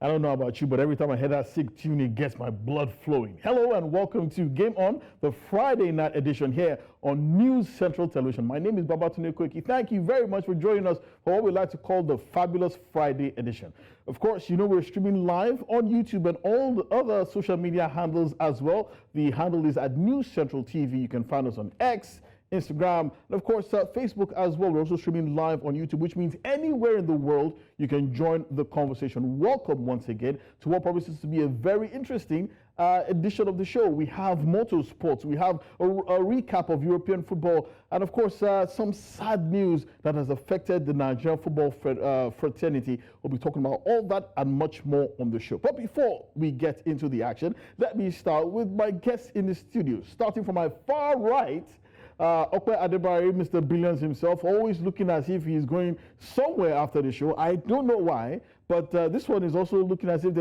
I don't know about you, but every time I hear that sick tune, it gets my blood flowing. Hello and welcome to Game On, the Friday night edition here on News Central Television. My name is Babatunde Koiki. Thank you very much for joining us for what we like to call the Fabulous Friday edition. Of course, you know we're streaming live on YouTube and all the other social media handles as well. The handle is at News Central TV. You can find us on X, Instagram, and of course Facebook as well. We're also streaming live on YouTube, which means anywhere in the world you can join the conversation. Welcome once again to what promises to be a very interesting edition of the show. We have motorsports, we have a recap of European football, and of course some sad news that has affected the Nigerian football fraternity. We'll be talking about all that and much more on the show. But before we get into the action, let me start with my guests in the studio. Starting from my far right, Okwe Adebari, Mr. Billions himself, always looking as if he's going somewhere after the show. I don't know why, but this one is also looking as if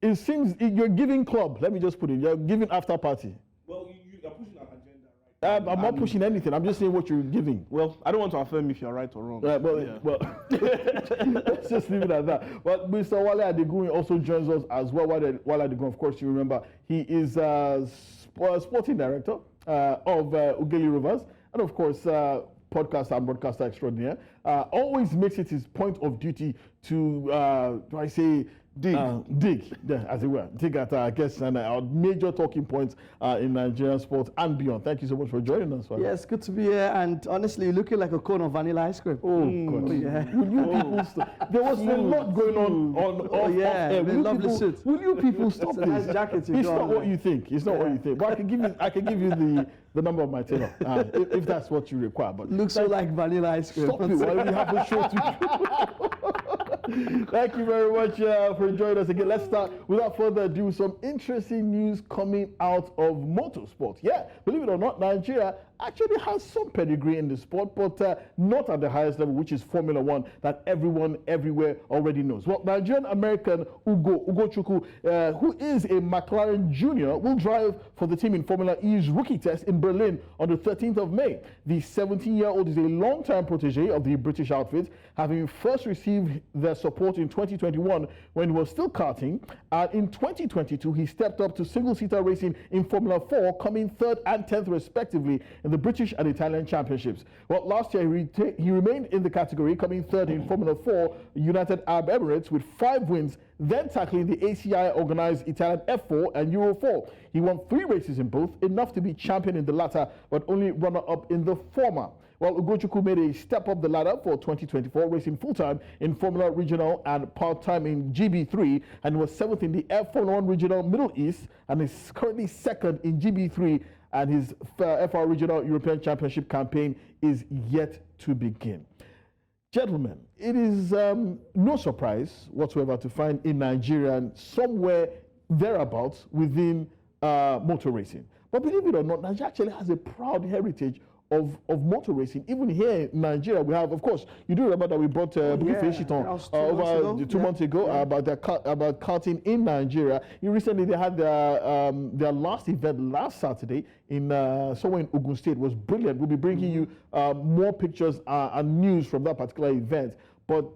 it seems you're giving club. Let me just put it, you're giving after party. Well, you're pushing an agenda, right? I'm not pushing anything. I'm just saying what you're giving. Well, I don't want to affirm if you're right or wrong. Well, let's just leave it at that. But Mr. Wale Adegun also joins us as well. Wale Adegun, of course, you remember, he is sporting director of Ugeli Rovers, and of course podcaster and broadcaster extraordinaire. Always makes it his point of duty to dig, as it were, dig at our guests and our major talking points in Nigerian sports and beyond. Thank you so much for joining us. Wale. Yes, good to be here, and honestly, you're looking like a cone of vanilla ice cream. Oh God! Yeah. Will you people stop? There was a lot going on off air. Will you people stop this? Nice jacket It's not what you think. It's not what you think. But I can give you the number of my tailor if that's what you require. But looks so like vanilla ice cream. Stop it! While we have a show to do. Thank you very much for joining us again. Let's start without further ado. Some interesting news coming out of motorsport. Yeah, believe it or not, Nigeria actually has some pedigree in the sport, but not at the highest level, which is Formula One, that everyone everywhere already knows. Well, Nigerian-American Ugo Ugochukwu, who is a McLaren junior, will drive for the team in Formula E's rookie test in Berlin on the 13th of May. The 17-year-old is a long-time protege of the British outfit, having first received their support in 2021 when he was still karting. And in 2022, he stepped up to single-seater racing in Formula 4, coming 3rd and 10th respectively in the British and Italian championships. Well, last year he remained in the category, coming 3rd in Formula 4 United Arab Emirates with 5 wins, then tackling the ACI-organized Italian F4 and Euro 4. He won 3 races in both, enough to be champion in the latter, but only runner-up in the former. Well, Ugochukwu made a step up the ladder for 2024, racing full-time in Formula Regional and part-time in GB3, and was 7th in the F1 Regional Middle East, and is currently 2nd in GB3, and his FR Regional European Championship campaign is yet to begin. Gentlemen, it is no surprise whatsoever to find a Nigerian somewhere thereabouts within motor racing. But believe it or not, Nigeria actually has a proud heritage of motor racing. Even here in Nigeria, we have, of course, you do remember that we brought over 2 months ago about karting in Nigeria. Recently, they had their last event last Saturday in somewhere in Ogun State. It was brilliant. We'll be bringing you more pictures and news from that particular event. But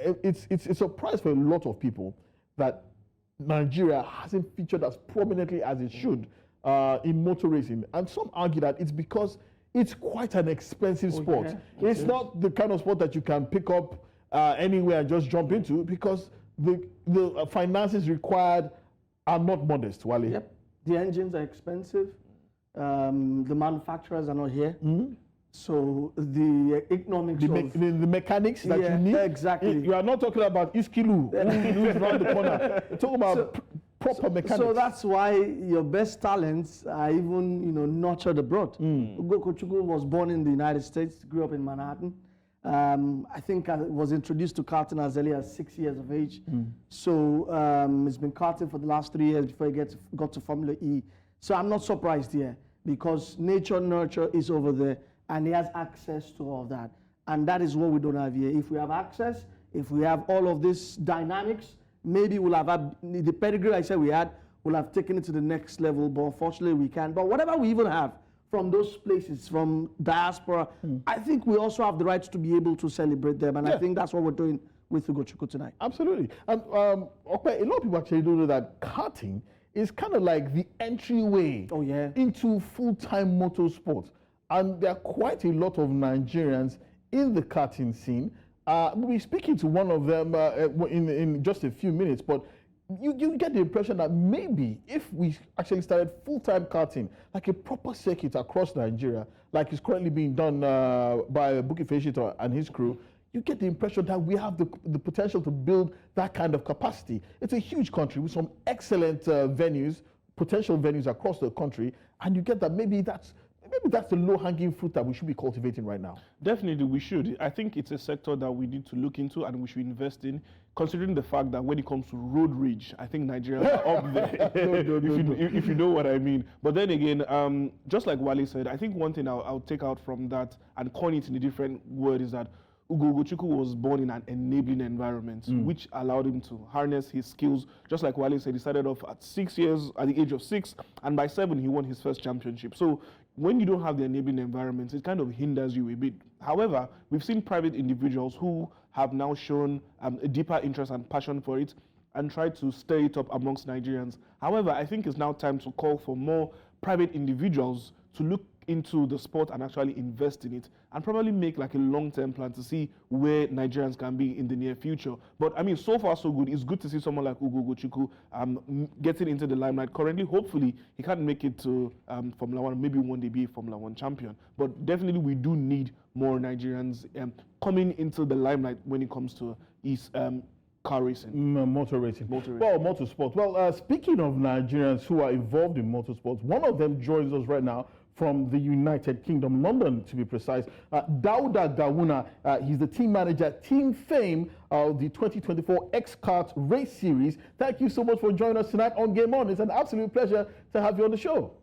it's a surprise for a lot of people that Nigeria hasn't featured as prominently as it should in motor racing. And some argue that it's because it's quite an expensive sport. Yeah, it's not the kind of sport that you can pick up anywhere and just jump into, because the finances required are not modest, Wale. Yep. The engines are expensive. The manufacturers are not here. Mm-hmm. So the economics the mechanics that you need. Exactly. You are not talking about Iskilu, who's around the corner. You're talking about proper mechanics. So that's why your best talents are even, nurtured abroad. Ugo Ugochukwu was born in the United States, grew up in Manhattan. I think I was introduced to karting as early as 6 years of age. So he's been karting for the last 3 years before he got to Formula E. So I'm not surprised here, because nature, nurture is over there, and he has access to all that. And that is what we don't have here. If we have access, if we have all of this dynamics, maybe we'll have had the pedigree I said we had, we'll have taken it to the next level, but unfortunately we can't. But whatever we even have from those places, from diaspora, I think we also have the right to be able to celebrate them, and I think that's what we're doing with Ugochukwu tonight. Absolutely. And okay, a lot of people actually don't know that karting is kind of like the entryway into full-time motorsport. And there are quite a lot of Nigerians in the karting scene. We'll be speaking to one of them in just a few minutes, but you get the impression that maybe if we actually started full-time karting, like a proper circuit across Nigeria, like is currently being done by Buki Feshito and his crew, you get the impression that we have the potential to build that kind of capacity. It's a huge country with some excellent venues, potential venues across the country, and you get that maybe that's the low-hanging fruit that we should be cultivating right now. Definitely, we should. I think it's a sector that we need to look into and we should invest in, considering the fact that when it comes to road rage, I think Nigeria are up there, if you know what I mean. But then again, just like Wale said, I think one thing I'll take out from that and coin it in a different word is that Ugo Ugochukwu was born in an enabling environment, which allowed him to harness his skills. Just like Wale said, he started off at the age of 6, and by 7, he won his first championship. So when you don't have the enabling environment, it kind of hinders you a bit. However, we've seen private individuals who have now shown a deeper interest and passion for it and tried to stir it up amongst Nigerians. However, I think it's now time to call for more private individuals to look into the sport and actually invest in it and probably make like a long-term plan to see where Nigerians can be in the near future. But I mean, so far so good. It's good to see someone like Ugo Ugochukwu getting into the limelight currently. Hopefully he can't make it to Formula 1, maybe one day be a Formula 1 champion. But definitely we do need more Nigerians coming into the limelight when it comes to car racing. Motor racing. Well, motorsport. Well, speaking of Nigerians who are involved in motorsports, one of them joins us right now from the United Kingdom, London to be precise. Dauda Gawuna, he's the team manager, Team Fame, the 2024 X-Kart Race Series. Thank you so much for joining us tonight on Game On. It's an absolute pleasure to have you on the show.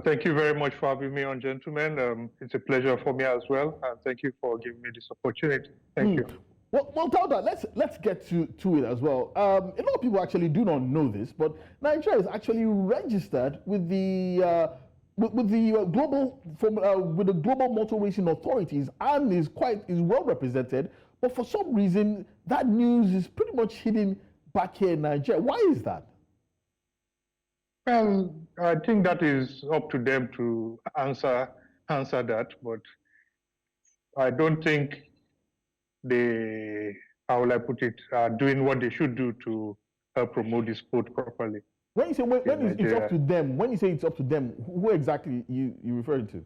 Thank you very much for having me on, gentlemen. It's a pleasure for me as well, and thank you for giving me this opportunity. Thank you. Well, Dauda, let's get to it as well. A lot of people actually do not know this, but Nigeria is actually registered with the global motor racing authorities and is well represented. But for some reason, that news is pretty much hidden back here in Nigeria. Why is that? Well, I think that is up to them to answer that, but I don't think they, how will I put it, are doing what they should do to help promote the sport properly. When you say it's up to them, when you say it's up to them, who exactly you referring to?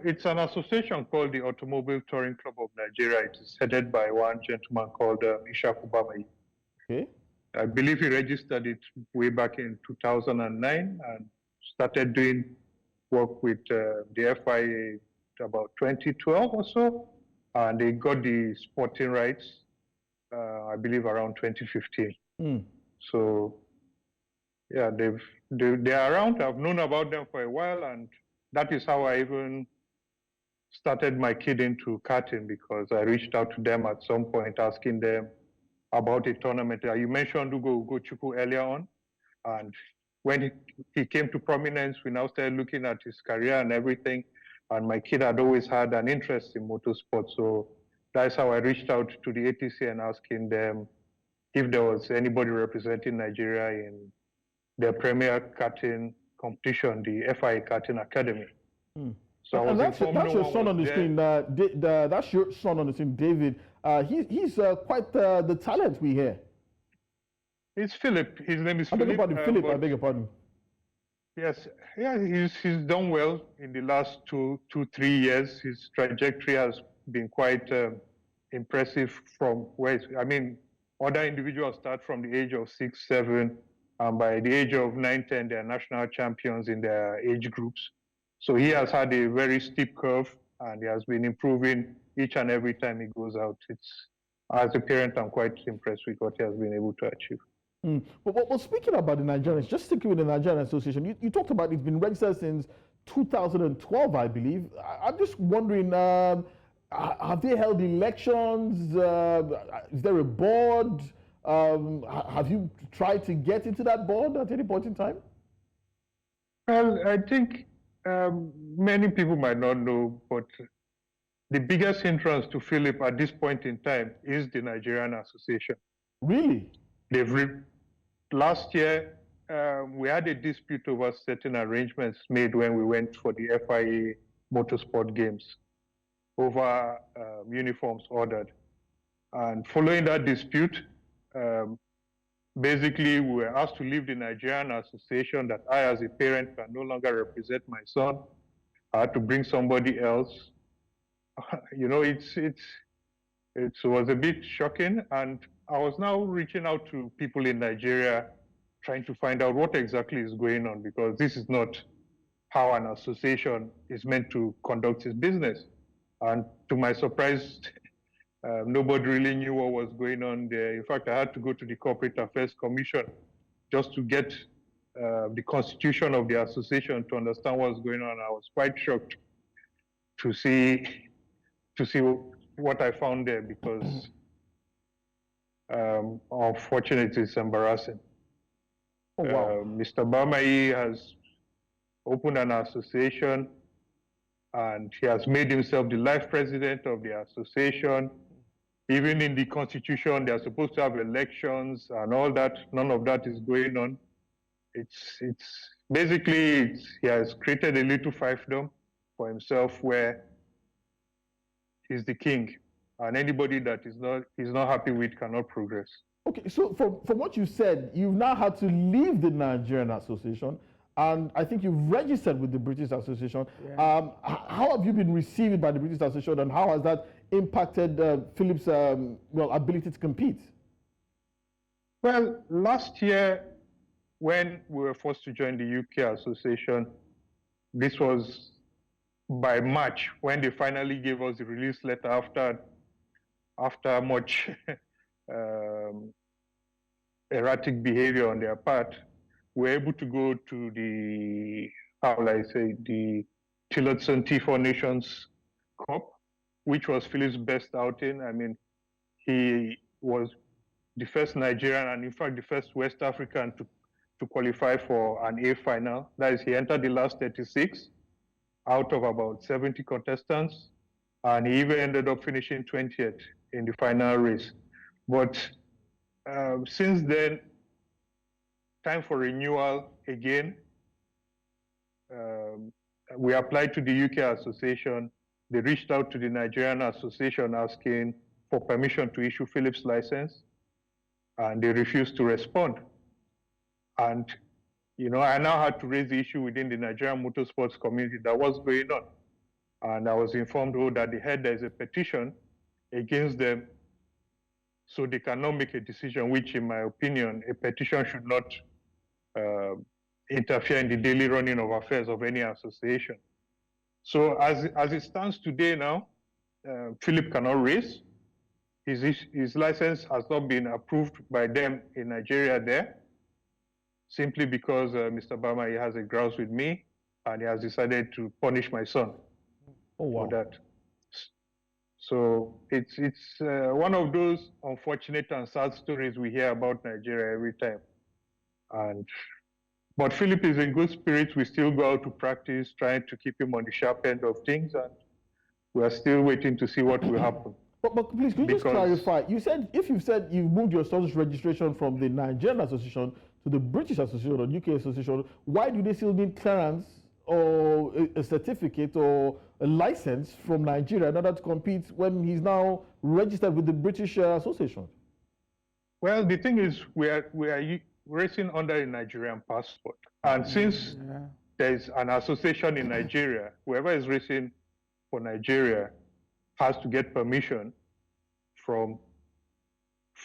It's an association called the Automobile Touring Club of Nigeria. It is headed by one gentleman called Ishaku Bamayi. Okay. I believe he registered it way back in 2009 and started doing work with the FIA about 2012 or so. And they got the sporting rights, I believe, around 2015. So, yeah, they're around. I've known about them for a while, and that is how I even started my kid into karting, because I reached out to them at some point asking them about a tournament. You mentioned Ugo Ugochukwu earlier on, and when he came to prominence, we now started looking at his career and everything, and my kid had always had an interest in motorsport, so that's how I reached out to the ATC and asking them if there was anybody representing Nigeria in their premier karting competition, the FIA Karting Academy. So that's your son on the screen. That's your son on the screen, David. He's quite the talent we hear. It's Philip. His name is Philip. I beg your pardon. Yes, yeah, he's done well in the last 3 years. His trajectory has been quite impressive from where, other individuals start from the age of 6, 7, and by the age of 9, 10, they're national champions in their age groups. So he has had a very steep curve, and he has been improving each and every time he goes out. As a parent, I'm quite impressed with what he has been able to achieve. Well, speaking about the Nigerians, just sticking with the Nigerian Association, you talked about it's been registered since 2012, I believe. I'm just wondering, have they held elections? Is there a board? Have you tried to get into that board at any point in time? Well, I think many people might not know, but the biggest hindrance to Philip at this point in time is the Nigerian Association. Really? Last year, we had a dispute over certain arrangements made when we went for the FIA Motorsport Games over uniforms ordered. And following that dispute, basically we were asked to leave the Nigerian Association, that I as a parent can no longer represent my son. I had to bring somebody else. You know, it was a bit shocking, and I was now reaching out to people in Nigeria, trying to find out what exactly is going on, because this is not how an association is meant to conduct its business. And to my surprise, nobody really knew what was going on there. In fact, I had to go to the Corporate Affairs Commission just to get the constitution of the association to understand what was going on. I was quite shocked to see what I found there, because unfortunately it's embarrassing. Oh, wow. Mr. Bamai has opened an association, and he has made himself the life president of the association. Even in the constitution, they are supposed to have elections and all that. None of that is going on. It's basically he has created a little fiefdom for himself where he's the king, and anybody that he's not happy with cannot progress. Okay, so from what you said, you've now had to leave the Nigerian Association, and I think you've registered with the British Association. Yeah. How have you been received by the British Association, and how has that impacted Philip's ability to compete? Well, last year, when we were forced to join the UK Association, this was by March, when they finally gave us the release letter after much erratic behavior on their part. We were able to go to the Tillotson T4 Nations Cup, which was Philip's best outing. I mean, he was the first Nigerian and in fact the first West African to qualify for an A final. That is, he entered the last 36 out of about 70 contestants, and he even ended up finishing 20th in the final race. But since then, time for renewal again. We applied to the UK Association. They reached out to the Nigerian Association asking for permission to issue Philip's license, and they refused to respond. And you know, I now had to raise the issue within the Nigerian motorsports community that was going on. And I was informed that there's a petition against them, so they cannot make a decision, which in my opinion, a petition should not interfere in the daily running of affairs of any association. So as it stands today now, Philip cannot race. His license has not been approved by them in Nigeria there, simply because Mr. Bama has a grouse with me, and he has decided to punish my son for that. So it's one of those unfortunate and sad stories we hear about Nigeria every time. But Philip is in good spirits. We still go out to practice, trying to keep him on the sharp end of things, and we are still waiting to see what will happen. But please, could you just clarify? You said you've moved your son's registration from the Nigerian Association to the British Association or UK Association, why do they still need clearance or a certificate or a license from Nigeria in order to compete when he's now registered with the British Association? Well, the thing is, we are racing under a Nigerian passport, and since there's an association in Nigeria, whoever is racing for Nigeria has to get permission from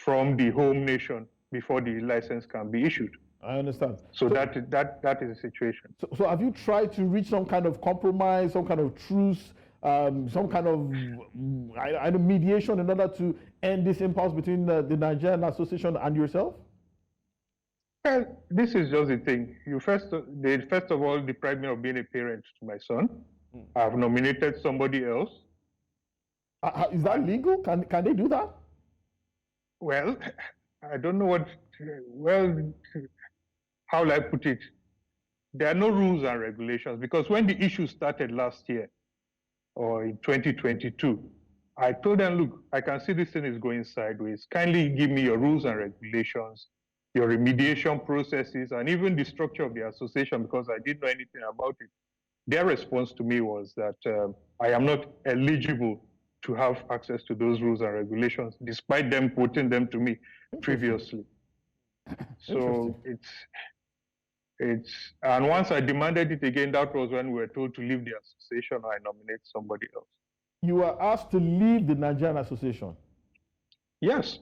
the home nation before the license can be issued. I understand. So that is the situation. So have you tried to reach some kind of compromise, some kind of truce, some kind of mediation in order to end this impasse between the Nigerian Association and yourself? Well, this is just the thing. They first of all deprived me of being a parent to my son. I've nominated somebody else. Is that legal? Can they do that? Well, I don't know how will I put it? There are no rules and regulations, because when the issue started last year, or in 2022, I told them, look, I can see this thing is going sideways. Kindly give me your rules and regulations, your remediation processes, and even the structure of the association, because I didn't know anything about it. Their response to me was that I am not eligible to have access to those rules and regulations, despite them quoting them to me previously. So and once I demanded it again, that was when we were told to leave the association or I nominate somebody else. You were asked to leave the Nigerian Association? Yes.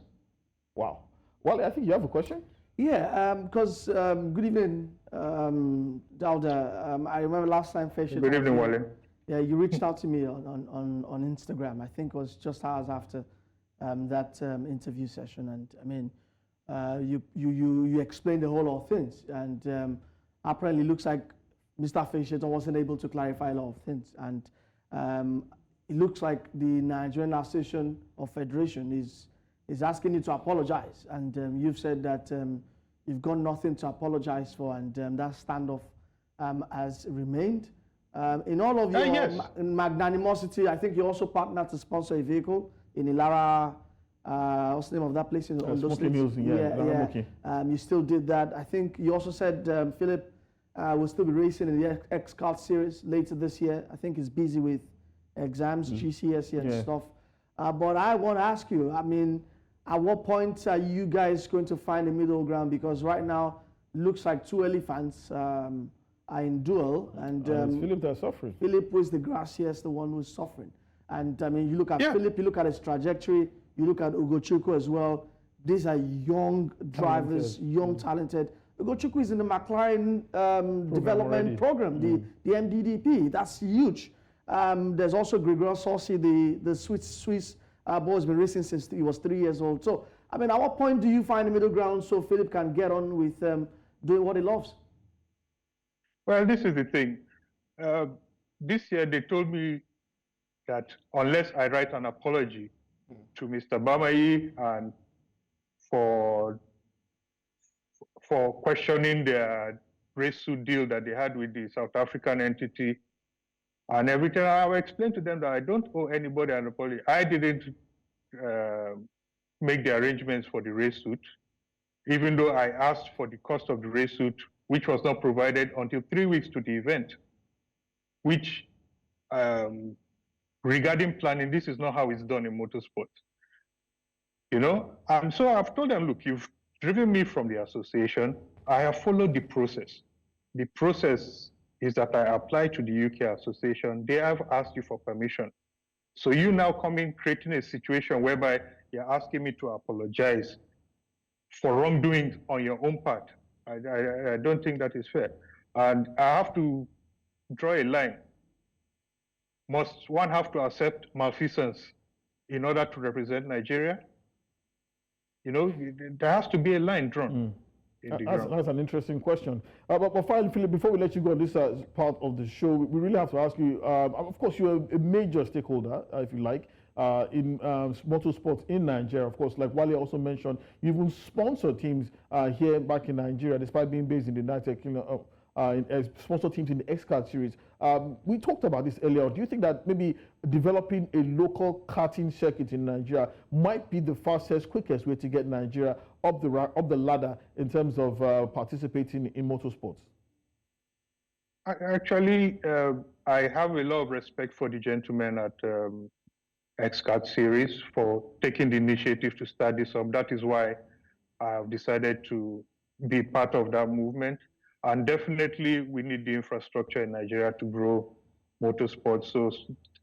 Wow. Well, I think you have a question? Yeah, because good evening, Dauda. I remember last time Fesha. Good evening, Wale. Yeah, you reached out to me on Instagram. I think it was just hours after that interview session, and I mean, you explained the whole lot of things, and apparently, it looks like Mr. Fesha wasn't able to clarify a lot of things, and it looks like the Nigerian Association of Federation is asking you to apologize, and you've said that you've got nothing to apologize for, and that standoff has remained. In all of your magnanimosity, I think you also partnered to sponsor a vehicle in Ilara. What's the name of that place? In Smoky Mills, you still did that. I think you also said Philip will still be racing in the X-Kart series later this year. I think he's busy with exams, GCSE and stuff. But I want to ask you, I mean, at what point are you guys going to find a middle ground? Because right now, it looks like two elephants are in duel. And it's Philip that's suffering. Philip was the gracious, the one who's suffering. And I mean, you look at Philip, you look at his trajectory, you look at Ugochukwu as well. These are young drivers, talented. Ugochukwu is in the McLaren development program, the MDDP. That's huge. There's also Gregor Saucy, the Swiss boy has been racing since he was 3 years old. So, I mean, at what point do you find a middle ground so Philip can get on with doing what he loves? Well, this is the thing. This year, they told me that unless I write an apology to Mr. Bamayi and for questioning their race suit deal that they had with the South African entity and everything, I will explain to them that I don't owe anybody an apology. I didn't make the arrangements for the race suit, even though I asked for the cost of the race suit, which was not provided until 3 weeks to the event, which regarding planning, this is not how it's done in motorsport. You know, and so I've told them, look, you've driven me from the association. I have followed the process. The process is that I applied to the UK association. They have asked you for permission. So you now creating a situation whereby you're asking me to apologize for wrongdoing on your own part. I don't think that is fair. And I have to draw a line. Must one have to accept malfeasance in order to represent Nigeria? You know, there has to be a line drawn. That's an interesting question. But finally, Philip, before we let you go on this part of the show, we really have to ask you, of course, you're a major stakeholder, if you like, in motorsports in Nigeria. Of course, like Wale also mentioned, you even sponsor teams here back in Nigeria, despite being based in the United Kingdom, sponsor teams in the X-Kart series. We talked about this earlier. Do you think that maybe developing a local karting circuit in Nigeria might be the fastest, quickest way to get Nigeria up the ladder in terms of participating in motorsports? Actually, I have a lot of respect for the gentlemen at X-Kart series for taking the initiative to start this up. That is why I have decided to be part of that movement. And definitely, we need the infrastructure in Nigeria to grow motorsports. So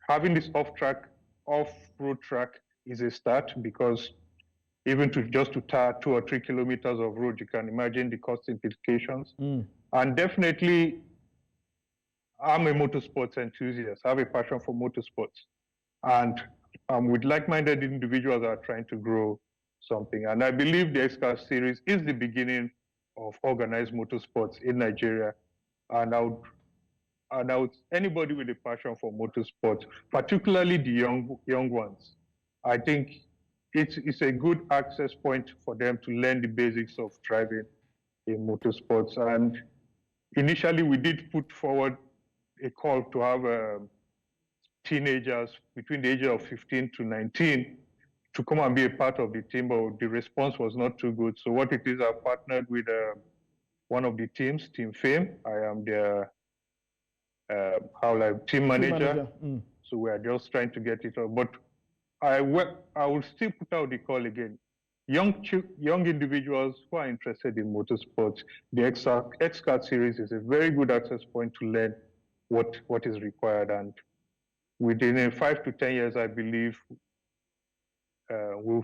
having this off-road track is a start, because even to tar 2 or 3 kilometers of road, you can imagine the cost implications. And definitely, I'm a motorsports enthusiast. I have a passion for motorsports. And with like-minded individuals that are trying to grow something. And I believe the X-Kart series is the beginning of organized motorsports in Nigeria. And I would anybody with a passion for motorsports, particularly the young ones, I think it's a good access point for them to learn the basics of driving in motorsports. And initially, we did put forward a call to have teenagers between the age of 15 to 19 to come and be a part of the team, but the response was not too good. So what it is, I've partnered with one of the teams, Team Fame. I am their team manager. So we are just trying to get it up. But I will still put out the call again. Young individuals who are interested in motorsports, the X-Card series is a very good access point to learn what is required. And within 5 to 10 years, I believe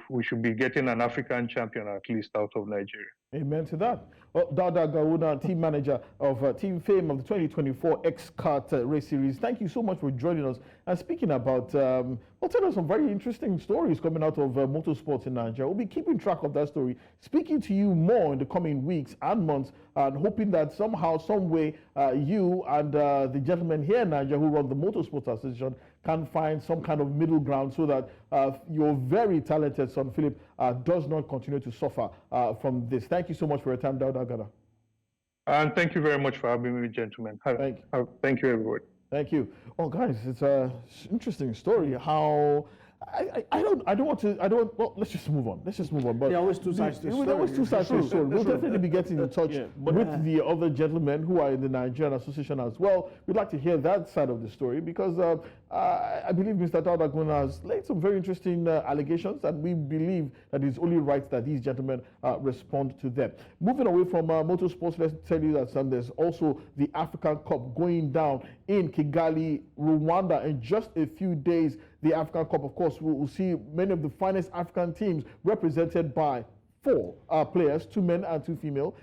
we should be getting an African champion at least out of Nigeria. Amen to that. Well, Dada Gawuna, team manager of Team Fame of the 2024 X-Kart race series. Thank you so much for joining us. And speaking about, tell us some very interesting stories coming out of motorsports in Nigeria. We'll be keeping track of that story, speaking to you more in the coming weeks and months, and hoping that somehow, some way, you and the gentlemen here in Nigeria who run the Motorsports Association can find some kind of middle ground so that your very talented son, Philip, does not continue to suffer from this. Thank you so much for your time, Dauda Gada. And thank you very much for having me, gentlemen. Thank you, everybody. Thank you. Oh, guys, it's an interesting story. How well, let's just move on. But there are always two sides to the story. There are always two sides to the story. We'll definitely be getting in touch with the other gentlemen who are in the Nigerian Association as well. We'd like to hear that side of the story because I believe Mr. Dauda Gawuna has laid some very interesting allegations, and we believe that it's only right that these gentlemen respond to them. Moving away from motorsports, let's tell you that there's also the African Cup going down in Kigali, Rwanda in just a few days. The African Cup, of course, we'll see many of the finest African teams represented by 4 players, 2 men and 2 female.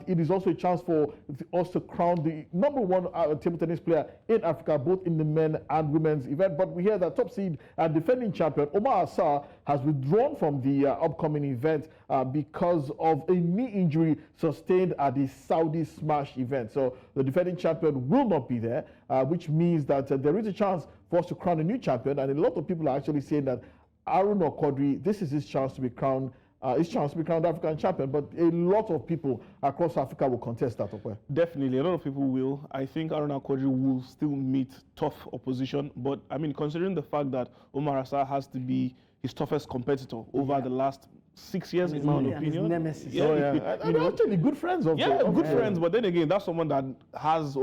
It is also a chance for us to crown the #1 table tennis player in Africa, both in the men and women's event. But we hear that top seed and defending champion Omar Assar has withdrawn from the upcoming event because of a knee injury sustained at the Saudi Smash event. So the defending champion will not be there, which means that there is a chance for us to crown a new champion. And a lot of people are actually saying that Haruna Quadri, this is his chance to be crowned. African champion, but a lot of people across Africa will contest that. Definitely, a lot of people will. I think Haruna Quadri will still meet tough opposition, but I mean, considering the fact that Omar Assar has to be his toughest competitor over the last 6 years, in my opinion. Nemesis. They're actually good friends of friends, but then again, that's someone that has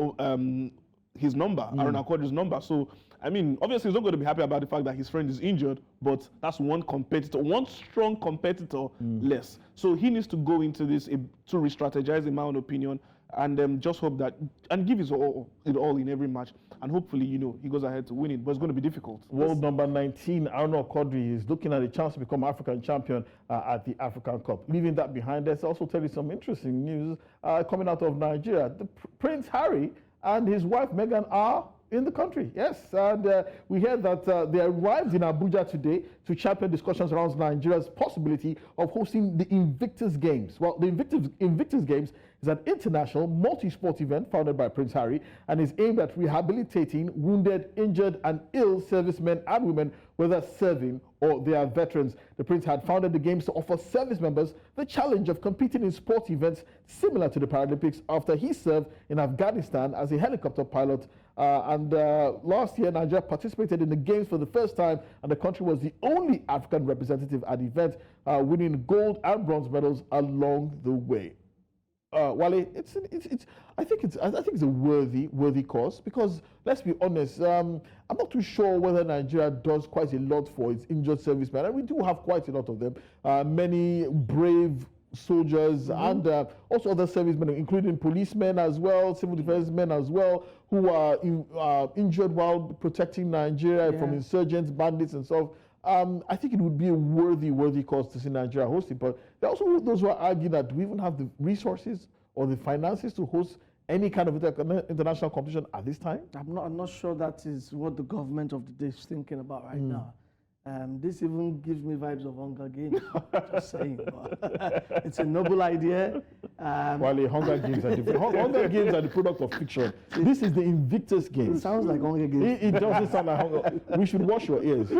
his number, Haruna Quadri's number. So, I mean, obviously he's not going to be happy about the fact that his friend is injured, but that's one competitor, one strong competitor less. So he needs to go into this to re-strategize, in my own opinion, and just hope that, and give it all in every match. And hopefully, he goes ahead to win it, but it's going to be difficult. World number 19, Haruna Quadri, is looking at a chance to become African champion at the African Cup. Leaving that behind, let's also tell you some interesting news coming out of Nigeria. Prince Harry and his wife Meghan are in the country, yes. And we hear that they arrived in Abuja today to champion discussions around Nigeria's possibility of hosting the Invictus Games. Well, the Invictus Games is an international multi-sport event founded by Prince Harry and is aimed at rehabilitating wounded, injured, and ill servicemen and women, whether serving or they are veterans. The Prince had founded the Games to offer service members the challenge of competing in sports events similar to the Paralympics after he served in Afghanistan as a helicopter pilot. Last year, Nigeria participated in the Games for the first time, and the country was the only African representative at the event, winning gold and bronze medals along the way. Wale, I think it's a worthy cause, because let's be honest, I'm not too sure whether Nigeria does quite a lot for its injured servicemen, and we do have quite a lot of them. Many brave soldiers and also other servicemen, including policemen as well, civil defense men as well, who are injured while protecting Nigeria from insurgents, bandits, and so on. I think it would be a worthy cause to see Nigeria host it. But there are also those who are arguing that do we even have the resources or the finances to host any kind of international competition at this time? I'm not sure that is what the government of the day is thinking about right now. This even gives me vibes of Hunger Games. Just saying, it's a noble idea. While Hunger Games are Hunger Games are the product of fiction. This is the Invictus Games. It sounds like Hunger Games. It doesn't sound like Hunger. We should wash your ears.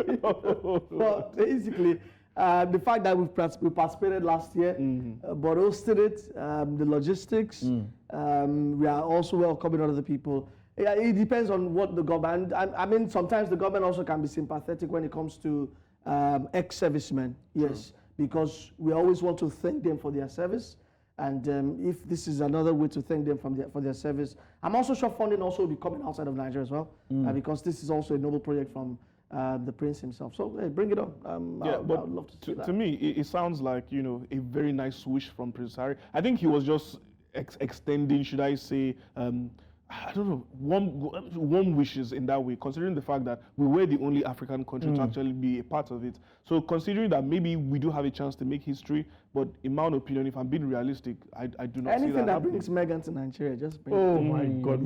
Well, basically, the fact that we participated last year, but hosted it, the logistics, we are also welcoming other people. Yeah, it depends on what the government. I mean, sometimes the government also can be sympathetic when it comes to ex-servicemen. Yes, because we always want to thank them for their service. And if this is another way to thank them for their service, I'm also sure funding also will be coming outside of Nigeria as well, because this is also a noble project from the Prince himself. So hey, bring it on. Yeah, I would but love to see that. to me, it sounds like, you know, a very nice wish from Prince Harry. I think he was just extending, should I say, I don't know, warm wishes in that way, considering the fact that we were the only African country to actually be a part of it. So considering that maybe we do have a chance to make history, but in my own opinion, if I'm being realistic, I do not see Anything that that brings Meghan to Nigeria, just bring Oh it. my God.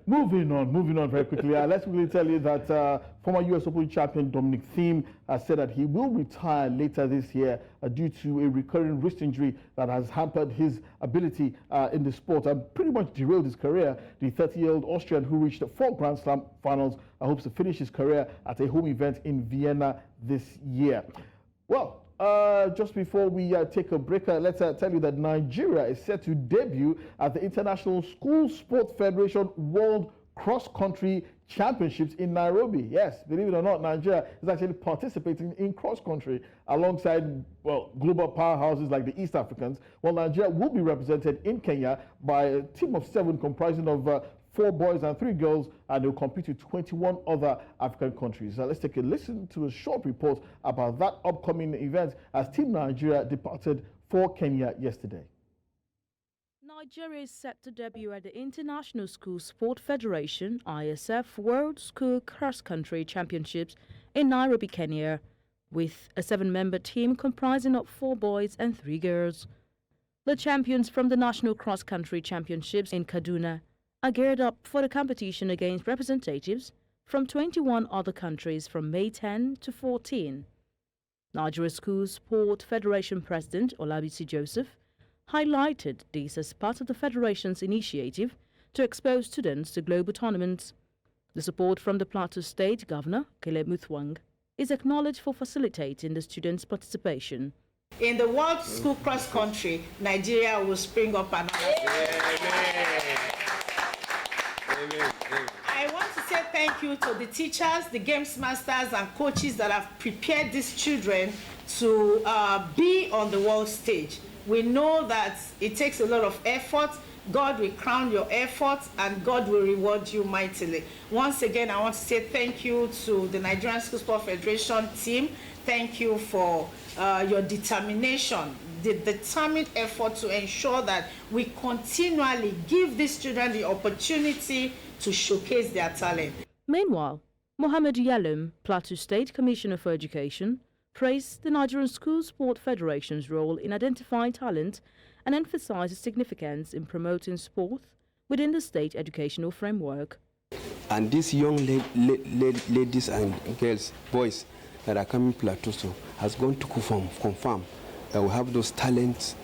Moving on very quickly. Let's quickly tell you that former US Open champion Dominic Thiem said that he will retire later this year due to a recurring wrist injury that has hampered his ability in the sport and pretty much derailed his career. The 30-year-old Austrian, who reached 4 Grand Slam finals, hopes to finish his career at a home event in Vienna this year. Well, just before we take a break, let's tell you that Nigeria is set to debut at the International School Sport Federation World Cross Country Championships in Nairobi. Yes, believe it or not, Nigeria is actually participating in cross country alongside, well, global powerhouses like the East Africans. Well, Nigeria will be represented in Kenya by a team of 7 comprising of 4 boys and 3 girls, and they'll compete with 21 other African countries. Let's take a listen to a short report about that upcoming event as Team Nigeria departed for Kenya yesterday. Nigeria is set to debut at the International School Sport Federation (ISF) World School Cross Country Championships in Nairobi, Kenya, with a 7-member team comprising of 4 boys and 3 girls. The champions from the National Cross Country Championships in Kaduna are geared up for the competition against representatives from 21 other countries from May 10 to 14. Nigeria School Sport Federation President Olabisi Joseph highlighted this as part of the Federation's initiative to expose students to global tournaments. The support from the Plateau State Governor, Caleb Muthwang, is acknowledged for facilitating the students' participation. In the World School Cross Country, Nigeria will spring up another. I want to say thank you to the teachers, the games masters and coaches that have prepared these children to be on the world stage. We know that it takes a lot of effort. God will crown your efforts and God will reward you mightily. Once again, I want to say thank you to the Nigerian School Sport Federation team. Thank you for your determination, the determined effort to ensure that we continually give these children the opportunity to showcase their talent. Meanwhile, Mohammed Yalom, Plateau State Commissioner for Education, praised the Nigerian School Sport Federation's role in identifying talent and emphasized its significance in promoting sport within the state educational framework. And these young ladies and girls, boys that are coming Plateau so has gone to confirm that we have those talents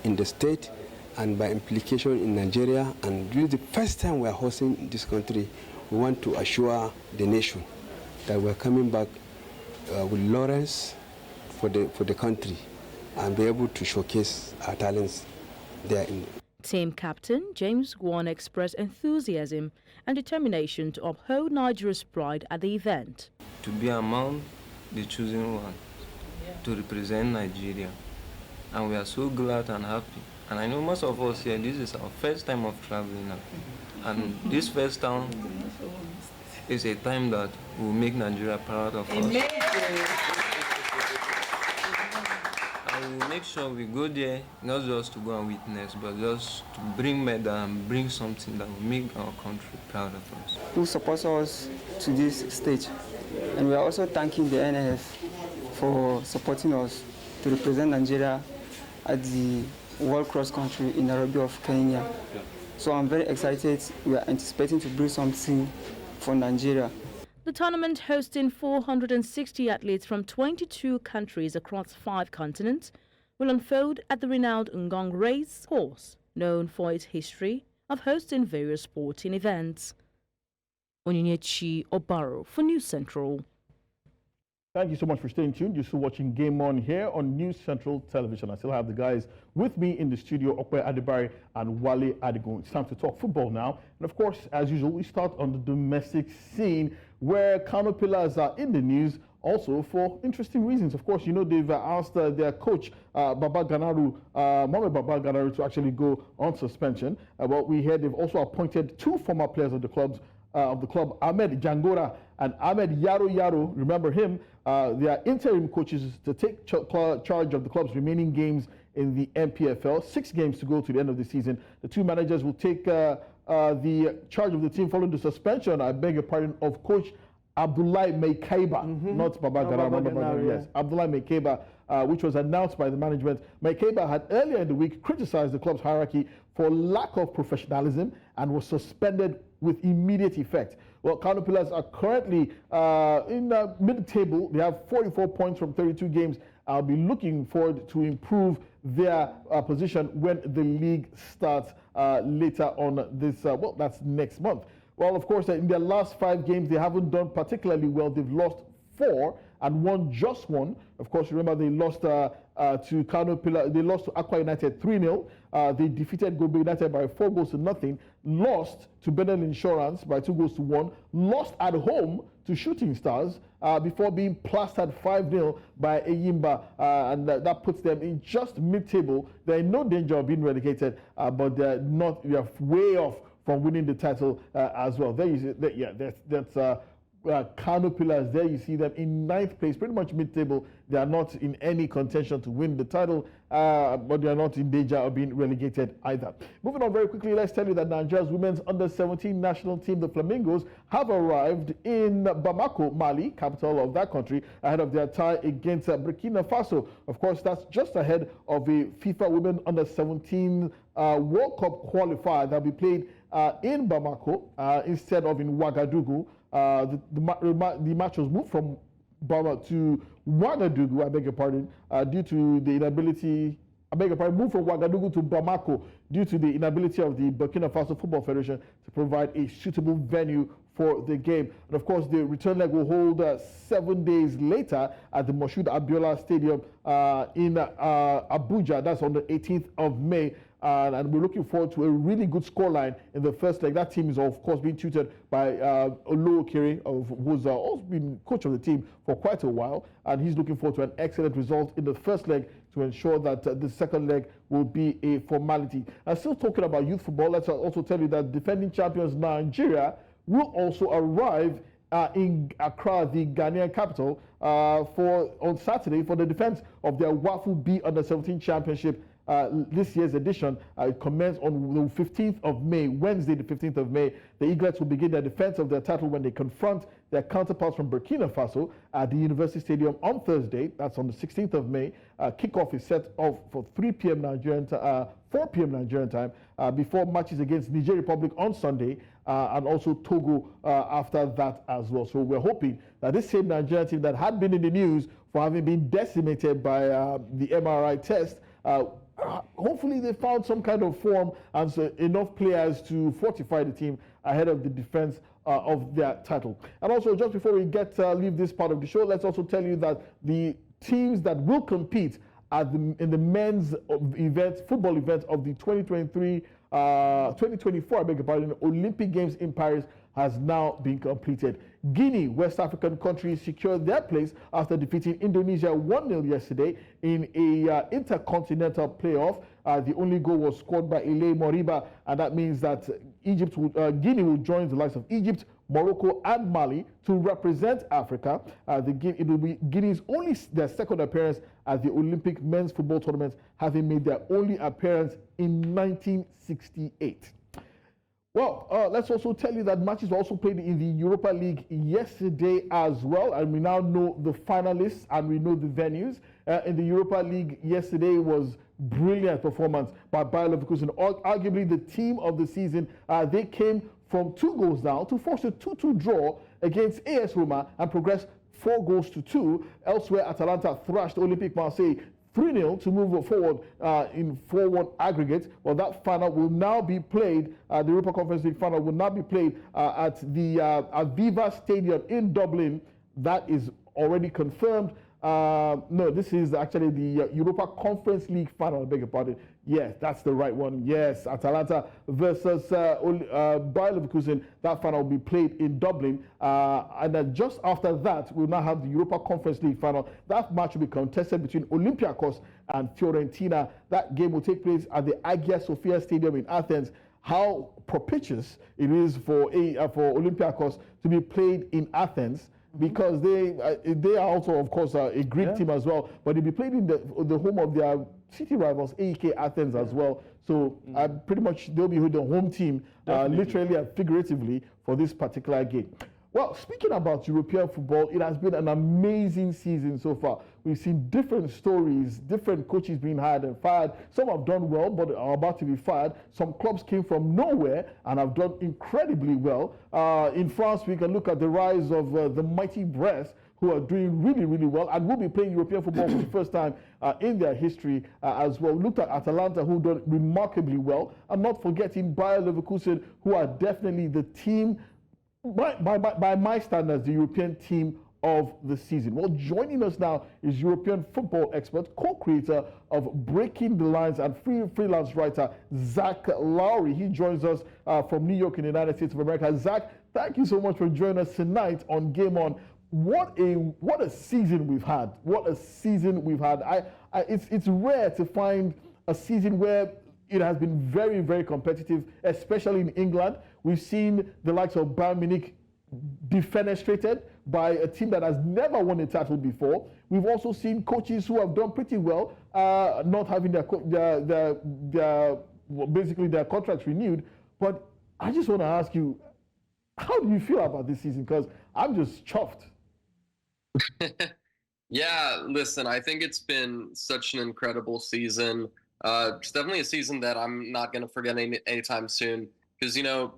in the state and by implication in Nigeria. And this is the first time we are hosting this country. We want to assure the nation that we are coming back with Lawrence for the country and be able to showcase our talents there. Team captain James Gwon expressed enthusiasm and determination to uphold Nigeria's pride at the event. To be among the chosen ones to represent Nigeria, and we are so glad and happy. And I know most of us here, this is our first time of traveling now. And this first time is a time that will make Nigeria proud of us. And we'll make sure we go there, not just to go and witness, but just to bring medal and bring something that will make our country proud of us. Who supports us to this stage. And we are also thanking the NF for supporting us to represent Nigeria at the World Cross Country in Nairobi of Kenya. So I'm very excited. We are anticipating to bring something for Nigeria. The tournament, hosting 460 athletes from 22 countries across 5 continents, will unfold at the renowned Ngong Race Course, known for its history of hosting various sporting events. Onyinyechi Obaro for News Central. Thank you so much for staying tuned. You're still watching Game On here on News Central Television. I still have the guys with me in the studio, Okwe Adibari and Wale Adigun. It's time to talk football now. And of course, as usual, we start on the domestic scene where Kano Pillars are in the news also for interesting reasons. Of course, you know, they've asked their coach, Mohamed Baba Ganaru, to actually go on suspension. But we heard they've also appointed two former players of the club, Ahmed Jangora and Ahmed Yaro. Remember him? They are interim coaches to take charge of the club's remaining games in the MPFL. 6 games to go to the end of the season. The two managers will take the charge of the team following the suspension, I beg your pardon, of coach Abdoulaye Meikaiba, not Baba Ganaru. Yes, Abdoulaye Meikaiba, which was announced by the management. Meikaiba had earlier in the week criticized the club's hierarchy for lack of professionalism and was suspended with immediate effect. Well, Kano Pillars are currently in mid-table. They have 44 points from 32 games. I'll be looking forward to improve their position when the league starts later on this, well, that's next month. Well, of course, in their last 5 games, they haven't done particularly well. They've lost 4 and won just 1. Of course, remember they lost to Kano Pillars. They lost to Aqua United 3-0. They defeated Gobe United by 4-0, lost to Benel Insurance by 2-1, lost at home to Shooting Stars before being plastered 5-0 by Eyimba, and that puts them in just mid-table. They're in no danger of being relegated, but they're way off from winning the title as well. There you see, that's Kano Pillars. There you see them in 9th place, pretty much mid-table. They are not in any contention to win the title, but they are not in danger of being relegated either. Moving on very quickly, let's tell you that Nigeria's women's under-17 national team, the Flamingos, have arrived in Bamako, Mali, capital of that country, ahead of their tie against Burkina Faso. Of course, that's just ahead of a FIFA Women under-17 World Cup qualifier that will be played in Bamako instead of in Ouagadougou. The match was moved from Bamako to Ouagadougou, I beg your pardon, due to the inability. Moved from Ouagadougou to Bamako due to the inability of the Burkina Faso Football Federation to provide a suitable venue for the game. And of course, the return leg will hold 7 days later at the Moshood Abiola Stadium in Abuja. That's on the 18th of May. And we're looking forward to a really good scoreline in the first leg. That team is, of course, being tutored by Olo Okere, who's also been coach of the team for quite a while. And he's looking forward to an excellent result in the first leg to ensure that the second leg will be a formality. And still talking about youth football, let's also tell you that defending champions Nigeria will also arrive in Accra, the Ghanaian capital, on Saturday for the defense of their WAFU B Under-17 Championship. This year's edition commences on the 15th of May, Wednesday the 15th of May. The Eaglets will begin their defense of their title when they confront their counterparts from Burkina Faso at the University Stadium on Thursday. That's on the 16th of May. Kickoff is set off for 3 p.m. Nigerian 4 p.m. Nigerian time before matches against Niger Republic on Sunday and also Togo after that as well. So we're hoping that this same Nigerian team that had been in the news for having been decimated by the MRI test, hopefully they found some kind of form and so enough players to fortify the team ahead of the defense of their title. And also, just before we leave this part of the show, let's also tell you that the teams that will compete in the men's football event of the 2024, I beg your pardon, Olympic Games in Paris has now been completed. Guinea, West African country, secured their place after defeating Indonesia 1-0 yesterday in a intercontinental playoff. The only goal was scored by Ile Moriba, and that means that Guinea will join the likes of Egypt, Morocco, and Mali to represent Africa. It will be Guinea's their second appearance at the Olympic men's football tournament, having made their only appearance in 1968. Well, let's also tell you that matches were also played in the Europa League yesterday as well, and we now know the finalists and we know the venues. In the Europa League yesterday was brilliant performance by Bayer Leverkusen, arguably the team of the season. They came from 2 goals down to force a 2-2 draw against AS Roma and progress 4-2. Elsewhere, Atalanta thrashed Olympique Marseille 3-0 to move forward in 4-1 aggregate. Well, that final will now be played, the Europa Conference League final will now be played at the Aviva Stadium in Dublin. That is already confirmed. No, this is actually the Europa Conference League final. I beg your pardon. Yes, that's the right one. Yes, Atalanta versus Bayer Leverkusen. That final will be played in Dublin. And then just after that, we'll now have the Europa Conference League final. That match will be contested between Olympiacos and Fiorentina. That game will take place at the Hagia Sophia Stadium in Athens. How propitious it is for Olympiacos to be played in Athens, because they are also, of course, a Greek team as well, but they'll be played in the home of their city rivals, AEK Athens, as well. So pretty much they'll be the home team, literally and figuratively, for this particular game. Well, speaking about European football, it has been an amazing season so far. We've seen different stories, different coaches being hired and fired. Some have done well, but are about to be fired. Some clubs came from nowhere and have done incredibly well. In France, we can look at the rise of the mighty Brest, who are doing really, really well and will be playing European football for the first time in their history as well. Looked at Atalanta, who done remarkably well. I'm not forgetting Bayer Leverkusen, who are definitely the team, by my standards, the European team of the season. Well, joining us now is European football expert, co-creator of Breaking the Lines and freelance writer Zach Lowry. He joins us from New York in the United States of America. Zach, thank you so much for joining us tonight on Game On. What a season we've had. What a season we've had. It's rare to find a season where it has been very, very competitive, especially in England. We've seen the likes of Bayern Munich defenestrated by a team that has never won a title before. We've also seen coaches who have done pretty well, not having basically their contracts renewed. But I just want to ask you, how do you feel about this season? Because I'm just chuffed. Yeah, listen, I think it's been such an incredible season. It's definitely a season that I'm not going to forget anytime soon, because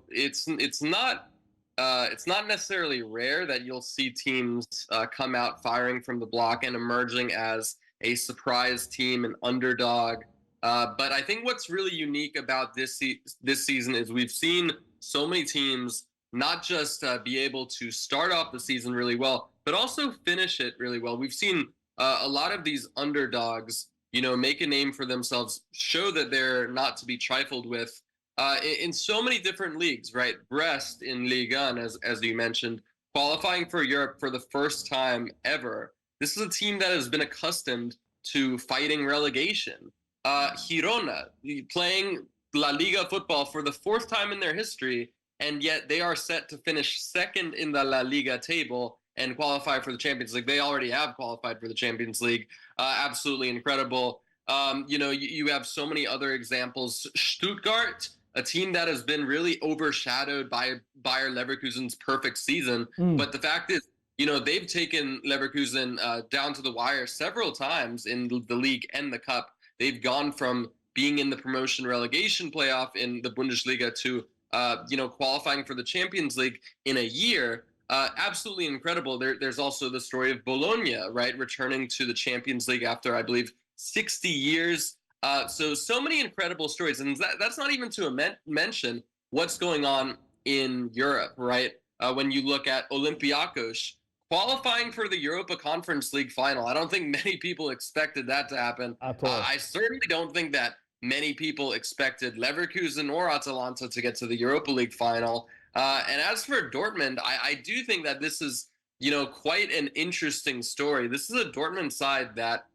it's not necessarily rare that you'll see teams come out firing from the block and emerging as a surprise team, an underdog. But I think what's really unique about this season is we've seen so many teams not just be able to start off the season really well, but also finish it really well. We've seen a lot of these underdogs, make a name for themselves, show that they're not to be trifled with in so many different leagues, right? Brest in Ligue 1, as you mentioned, qualifying for Europe for the first time ever. This is a team that has been accustomed to fighting relegation. Girona playing La Liga football for the fourth time in their history, and yet they are set to finish second in the La Liga table and qualify for the Champions League. They already have qualified for the Champions League. Absolutely incredible. You have so many other examples. Stuttgart, a team that has been really overshadowed by Bayer Leverkusen's perfect season. But the fact is, they've taken Leverkusen down to the wire several times in the league and the cup. They've gone from being in the promotion relegation playoff in the Bundesliga to, qualifying for the Champions League in a year. Absolutely incredible. There's also the story of Bologna, right? Returning to the Champions League after, I believe, 60 years. So many incredible stories. And that's not even to mention what's going on in Europe, right? When you look at Olympiacos qualifying for the Europa Conference League final, I don't think many people expected that to happen. At all. I certainly don't think that many people expected Leverkusen or Atalanta to get to the Europa League final. And as for Dortmund, I do think that this is, quite an interesting story. This is a Dortmund side that,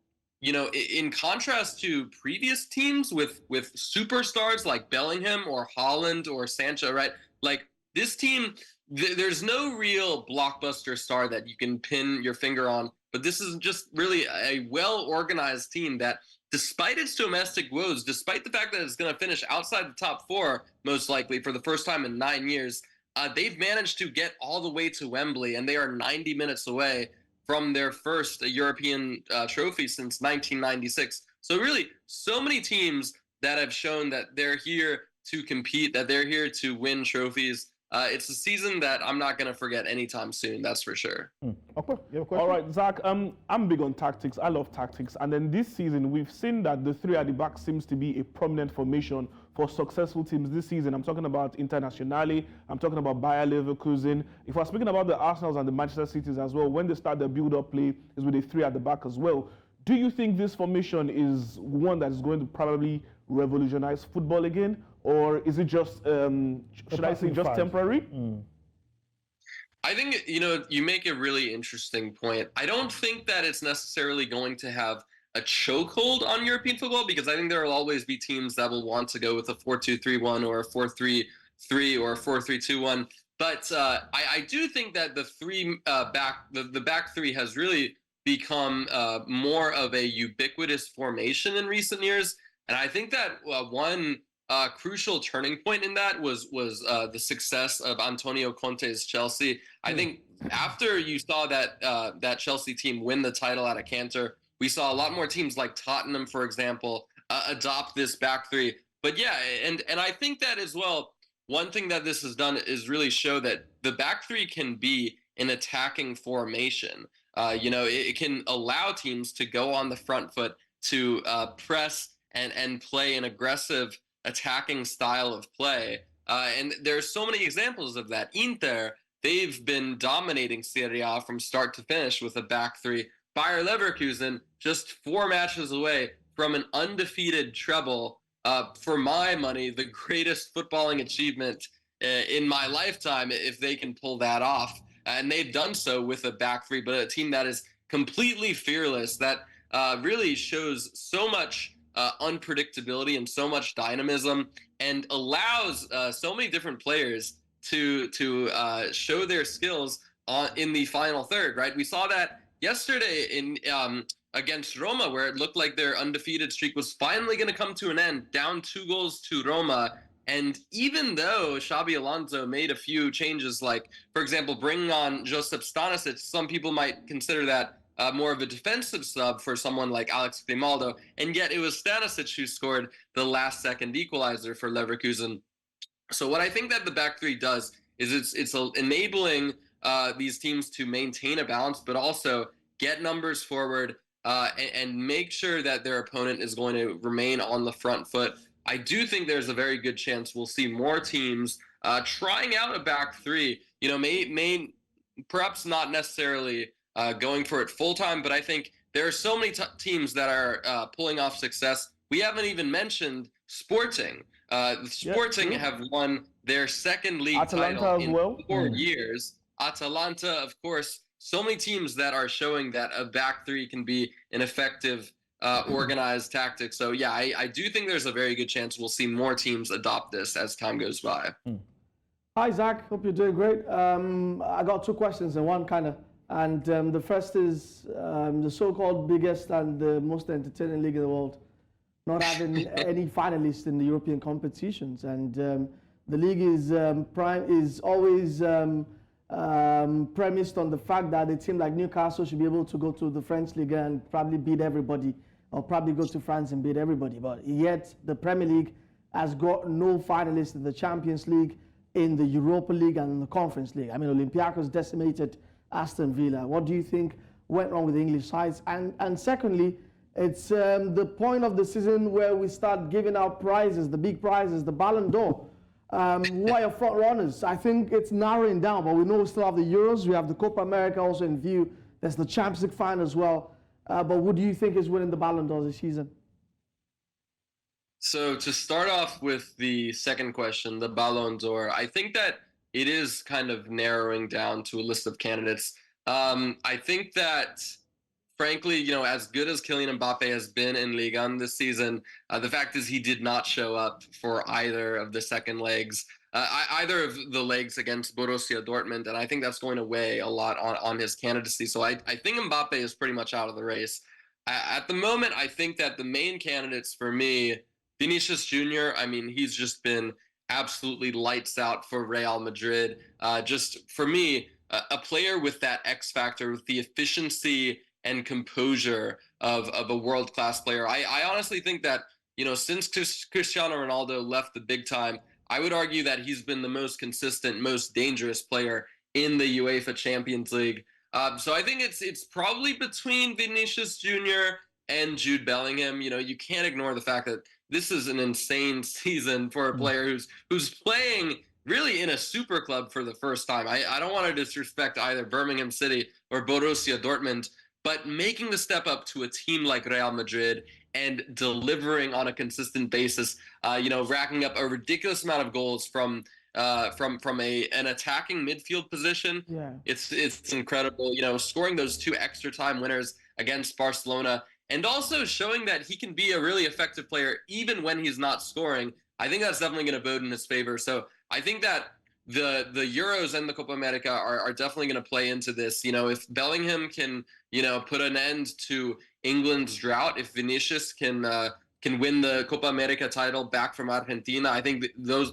in contrast to previous teams with superstars like Bellingham or Haaland or Sancho, right? Like this team, there's no real blockbuster star that you can pin your finger on, but this is just really a well-organized team that, despite its domestic woes, despite the fact that it's going to finish outside the top four, most likely for the first time in 9 years, they've managed to get all the way to Wembley, and they are 90 minutes away from their first European trophy since 1996. So really, so many teams that have shown that they're here to compete, that they're here to win trophies. it's a season that I'm not going to forget anytime soon. That's for sure. Okay, you have a question? All right, Zach, I'm big on tactics. I love tactics. And then this season, we've seen that the three at the back seems to be a prominent formation for successful teams this season. I'm talking about Internazionale. I'm talking about Bayer Leverkusen. If we're speaking about the Arsenals and the Manchester Cities as well, when they start their build-up play is with a three at the back as well. Do you think this formation is one that is going to probably revolutionize football again? Or is it just, should I say, just temporary? I think, you make a really interesting point. I don't think that it's necessarily going to have a chokehold on European football, because I think there will always be teams that will want to go with a 4-2-3-1 or a 4-3-3 or a 4-3-2-1. But I do think that the back three has really become more of a ubiquitous formation in recent years. And I think that one crucial turning point in that was the success of Antonio Conte's Chelsea. I think after you saw that Chelsea team win the title at a canter, we saw a lot more teams like Tottenham, for example, adopt this back three. But yeah, and I think that as well, one thing that this has done is really show that the back three can be an attacking formation. It can allow teams to go on the front foot, to press and play an aggressive attacking style of play. And there's so many examples of that. Inter, they've been dominating Serie A from start to finish with a back three. Bayer Leverkusen, just 4 matches away from an undefeated treble. For my money, the greatest footballing achievement in my lifetime, if they can pull that off. And they've done so with a back three, but a team that is completely fearless, that really shows so much unpredictability and so much dynamism, and allows so many different players to show their skills in the final third, right? We saw that yesterday in against Roma, where it looked like their undefeated streak was finally going to come to an end, down 2 goals to Roma. And even though Xabi Alonso made a few changes, like, for example, bringing on Josip Stanisic, some people might consider that more of a defensive sub for someone like Alex Grimaldo, and yet it was Stanisic who scored the last-second equalizer for Leverkusen. So what I think that the back three does is it's enabling these teams to maintain a balance, but also get numbers forward and make sure that their opponent is going to remain on the front foot. I do think there's a very good chance we'll see more teams trying out a back three. Perhaps not necessarily going for it full time, but I think there are so many teams that are pulling off success. We haven't even mentioned Sporting. Sporting have won their second league title in 4 years. Atalanta, of course. So many teams that are showing that a back three can be an effective organized tactic. So yeah, I do think there's a very good chance we'll see more teams adopt this as time goes by. Hi, Zach. Hope you're doing great. I got 2 questions and one kind of. And the first is the so-called biggest and the most entertaining league in the world not having any finalists in the European competitions. And the league is always premised on the fact that a team like Newcastle should be able to go to the French League and probably beat everybody, or probably go to France and beat everybody. But yet the Premier League has got no finalists in the Champions League, in the Europa League, and in the Conference League. I mean, Olympiacos decimated Aston Villa. What do you think went wrong with the English sides? And secondly, it's the point of the season where we start giving out prizes, the big prizes, the Ballon d'Or. Who are your front runners? I think it's narrowing down, but we know we still have the Euros. We have the Copa America also in view. There's the Champions League final as well. But who do you think is winning the Ballon d'Or this season? So to start off with the second question, the Ballon d'Or, I think that it is kind of narrowing down to a list of candidates. I think that, frankly, as good as Kylian Mbappe has been in Ligue 1 this season, the fact is he did not show up for either of the second legs, either of the legs against Borussia Dortmund, and I think that's going to weigh a lot on his candidacy. So I think Mbappe is pretty much out of the race. At the moment, I think that the main candidates for me, Vinicius Jr., I mean, he's just been absolutely lights out for Real Madrid. Just for me, a player with that X factor, with the efficiency and composure of a world-class player. I honestly think that, since Cristiano Ronaldo left the big time, I would argue that he's been the most consistent, most dangerous player in the UEFA Champions League. So I think it's probably between Vinicius Jr. and Jude Bellingham. You know, you can't ignore the fact that this is an insane season for a player who's playing really in a super club for the first time. I don't want to disrespect either Birmingham City or Borussia Dortmund, but making the step up to a team like Real Madrid and delivering on a consistent basis, you know, racking up a ridiculous amount of goals from an attacking midfield position. Yeah. It's incredible, you know, scoring those 2 extra time winners against Barcelona, and also showing that he can be a really effective player even when he's not scoring. I think that's definitely going to bode in his favor. So I think that the Euros and the Copa America are definitely going to play into this. You know, if Bellingham can, you know, put an end to England's drought, if Vinicius can win the Copa America title back from Argentina, I think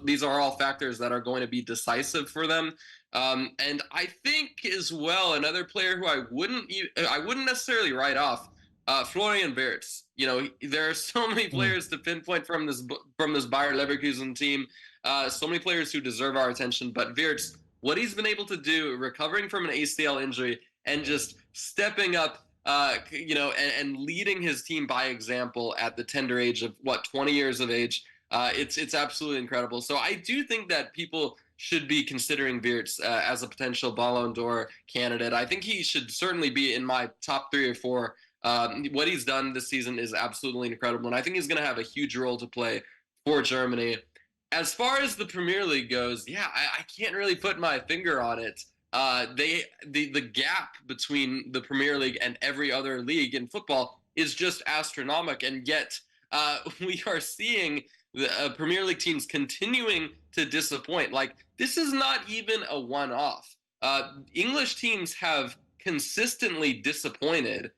these are all factors that are going to be decisive for them. And I think as well, another player who I wouldn't necessarily write off, Florian Wirtz. You know, there are so many players to pinpoint from this Bayer Leverkusen team. So many players who deserve our attention, but Wirtz, what he's been able to do, recovering from an ACL injury and just stepping up, you know, and leading his team by example at the tender age of 20 years of age. It's absolutely incredible. So I do think that people should be considering Wirtz as a potential Ballon d'Or candidate. I think he should certainly be in my top 3 or 4. What he's done this season is absolutely incredible, and I think he's going to have a huge role to play for Germany. As far as the Premier League goes, yeah, I can't really put my finger on it. The gap between the Premier League and every other league in football is just astronomical, and yet we are seeing the Premier League teams continuing to disappoint. Like, this is not even a one-off. English teams have consistently disappointed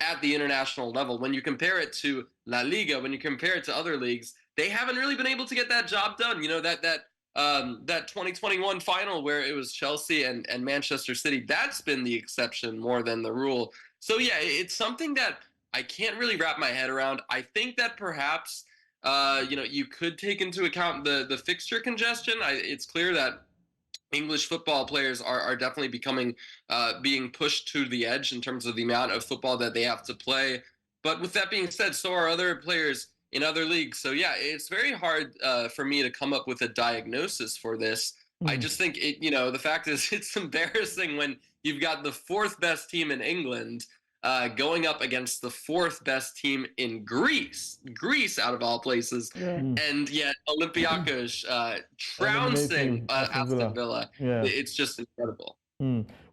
at the international level. When you compare it to La Liga, when you compare it to other leagues, they haven't really been able to get that job done. You know, that 2021 final where it was Chelsea and Manchester City, that's been the exception more than the rule. So yeah, it's something that I can't really wrap my head around. I think that perhaps you know, you could take into account the fixture congestion. It's clear that English football players are definitely being pushed to the edge in terms of the amount of football that they have to play. But with that being said, so are other players in other leagues. So yeah, it's very hard for me to come up with a diagnosis for this. I just think you know, the fact is it's embarrassing when you've got the 4th best team in England going up against the 4th best team in Greece out of all places, and yet Olympiacos trouncing Aston Villa. Yeah. It's just incredible.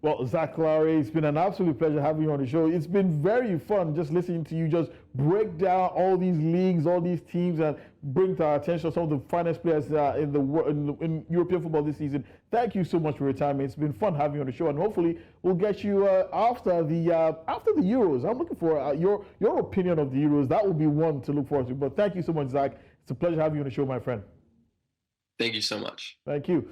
Well, Zach Lowry, it's been an absolute pleasure having you on the show. It's been very fun just listening to you just break down all these leagues, all these teams, and bring to our attention some of the finest players in European football this season. Thank you so much for your time. It's been fun having you on the show, and hopefully we'll get you after the Euros. I'm looking for your opinion of the Euros. That will be one to look forward to. But thank you so much, Zach. It's a pleasure having you on the show, my friend. Thank you so much. Thank you.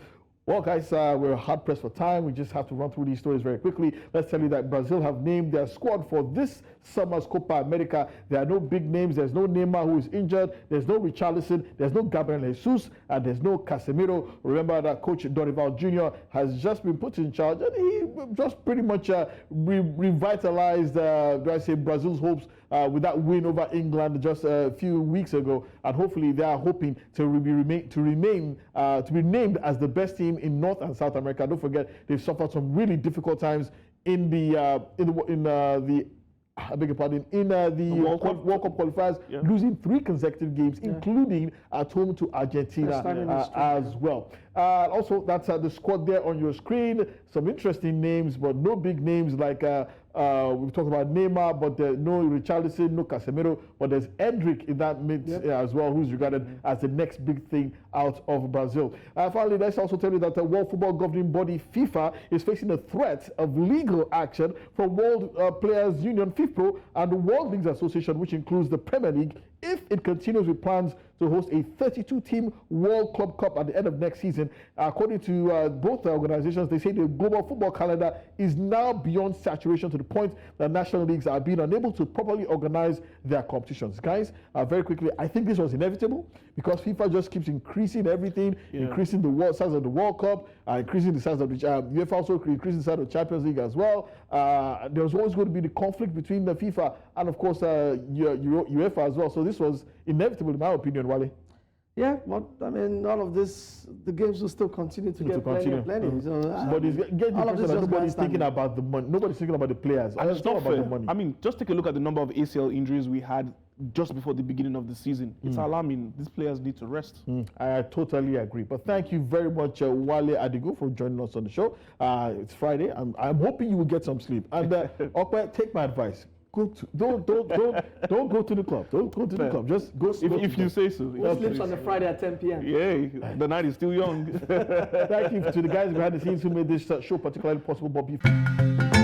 Well, guys, we're hard pressed for time. We just have to run through these stories very quickly. Let's tell you that Brazil have named their squad for this summer's Copa America. There are no big names. There's no Neymar, who is injured. There's no Richarlison. There's no Gabriel Jesus. And there's no Casemiro. Remember that coach Dorival Jr. has just been put in charge, and he just pretty much revitalized, Brazil's hopes with that win over England just a few weeks ago. And hopefully they are hoping to be named as the best team in North and South America. Don't forget, they've suffered some really difficult times in the World Cup qualifiers, losing 3 consecutive games, including at home to Argentina as well. Also, that's the squad there on your screen. Some interesting names, but no big names like we've talked about Neymar, but no Richarlison, no Casemiro, but there's Endrick in that mix as well, who's regarded as the next big thing out of Brazil. Finally, let's also tell you that the World Football Governing Body, FIFA, is facing a threat of legal action from World Players Union, FIFPro, and the World Leagues Association, which includes the Premier League, if it continues with plans to host a 32-team World Club Cup at the end of next season. According to both organizations, they say the global football calendar is now beyond saturation to the point that national leagues are being unable to properly organize their competitions. Guys, very quickly, I think this was inevitable because FIFA just keeps increasing everything, increasing the size of the World Cup, increasing the size of the UEFA, also increasing the size of the Champions League as well. There's always going to be the conflict between the FIFA and, of course, UEFA as well. So this was inevitable, in my opinion, Wale. Yeah, but I mean, all of this, the games will still continue to get plenty. So, but nobody's thinking about the money. Nobody's thinking about the players. And it's not about the money. I mean, just take a look at the number of ACL injuries we had just before the beginning of the season. It's alarming. These players need to rest. I totally agree. But thank you very much, Wale Adigo, for joining us on the show. It's Friday. I'm hoping you will get some sleep. And Okwe, take my advice. Don't go to the club. Don't go to the club. Just go. If you say so. Who sleeps on a Friday at 10 p.m.? Yeah, the night is still young. Thank you to the guys behind the scenes who made this show particularly possible. But before